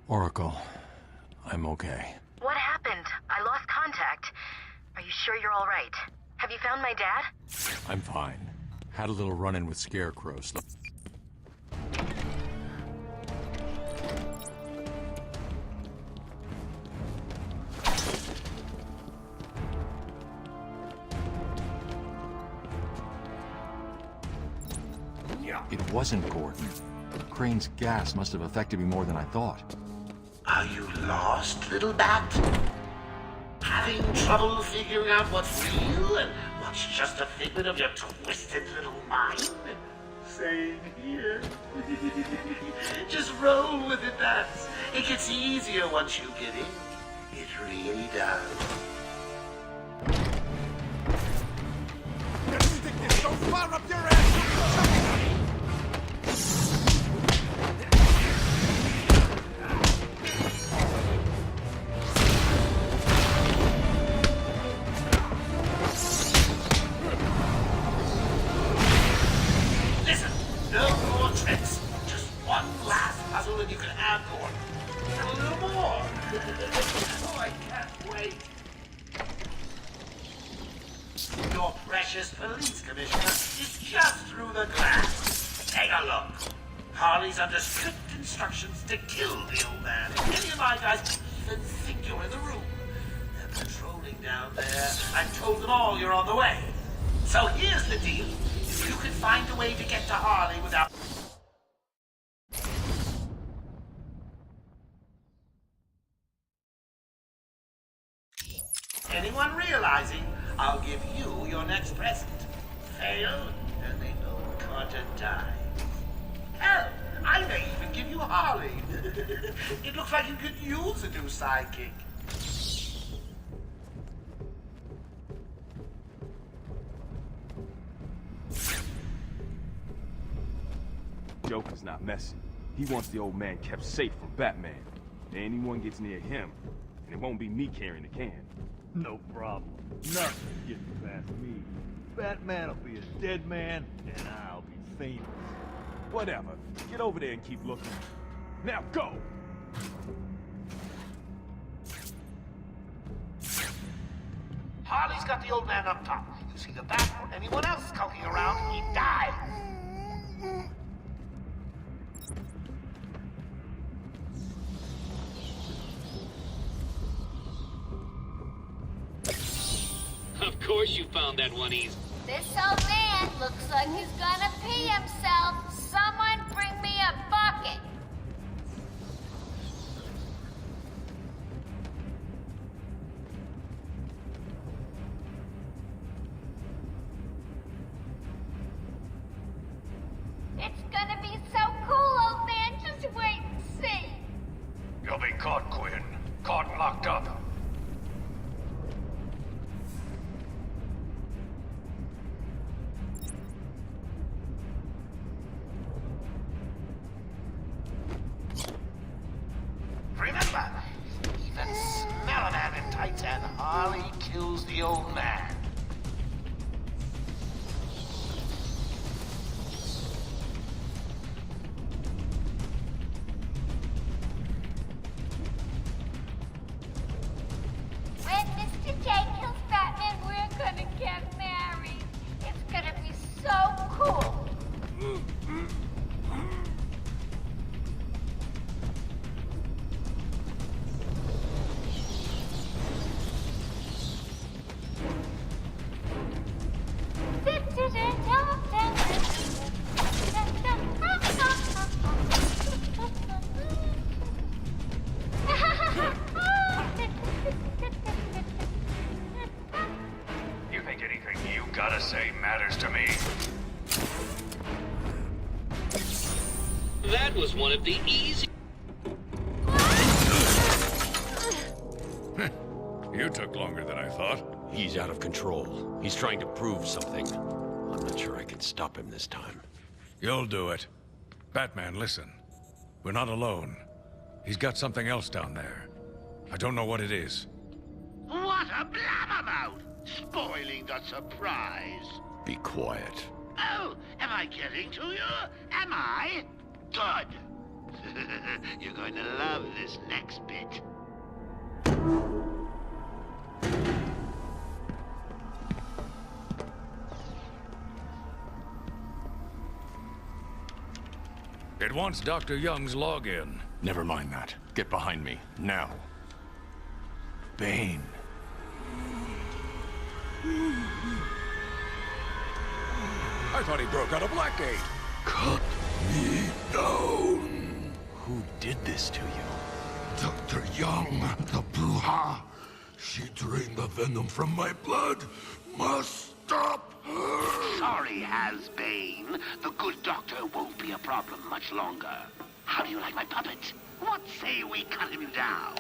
Oracle, I'm okay. What happened? I lost contact. Are you sure you're all right? Have you found my dad? I'm fine. Had a little run-in with scarecrows. It wasn't Gordon. Crane's gas must have affected me more than I thought. Are you lost, little bat? Having trouble figuring out what's real and what's just a figment of your twisted little mind? Same here. Just roll with it, bats. It gets easier once you get in. It really does. You stick this so far up your ass! Police commissioner is just through the glass. Take a look. Harley's under strict instructions to kill the old man. If any of my guys even think you're in the room, they're patrolling down there. I've told them all you're on the way. So here's the deal. If you can find a way to get to Harley without... anyone realizing, I'll give you your next present. Fail, and they know Carter dies. Hell, I may even give you Harley. It looks like you could use a new sidekick. Joker's not messing. He wants the old man kept safe from Batman. If anyone gets near him, and it won't be me carrying the can. No problem. Nothing getting past me. Batman will be a dead man, and I'll be famous. Whatever. Get over there and keep looking. Now go! Harley's got the old man up top. You see the bat or anyone else skulking around, he dies. Of course you found that one easy. This old man looks like he's gonna pee himself. Someone bring me a bucket. It's gonna be so cool, old man. Just wait and see. You'll be caught, Quinn. Caught and locked up. Remember, even smell a man in tights and Harley kills the old man. When Mr. J kills Batman, we're gonna get married. It's gonna be so cool. You think anything you gotta say matters to me? That was one of the easy... You took longer than I thought. He's out of control. He's trying to prove something. I'm not sure I can stop him this time. You'll do it. Batman, listen. We're not alone. He's got something else down there. I don't know what it is. What a blabbermouth! Spoiling the surprise. Be quiet. Oh, am I getting to you? Am I? Good. You're going to love this next bit. It wants Dr. Young's login. Never mind that. Get behind me, now. Bane. I thought he broke out of Blackgate. Cut me down. Who did this to you? Dr. Young, the Bruja. She drained the venom from my blood. Must stop her. Sorry, Has-Bane. The good doctor won't be a problem much longer. How do you like my puppet? What say we cut him down?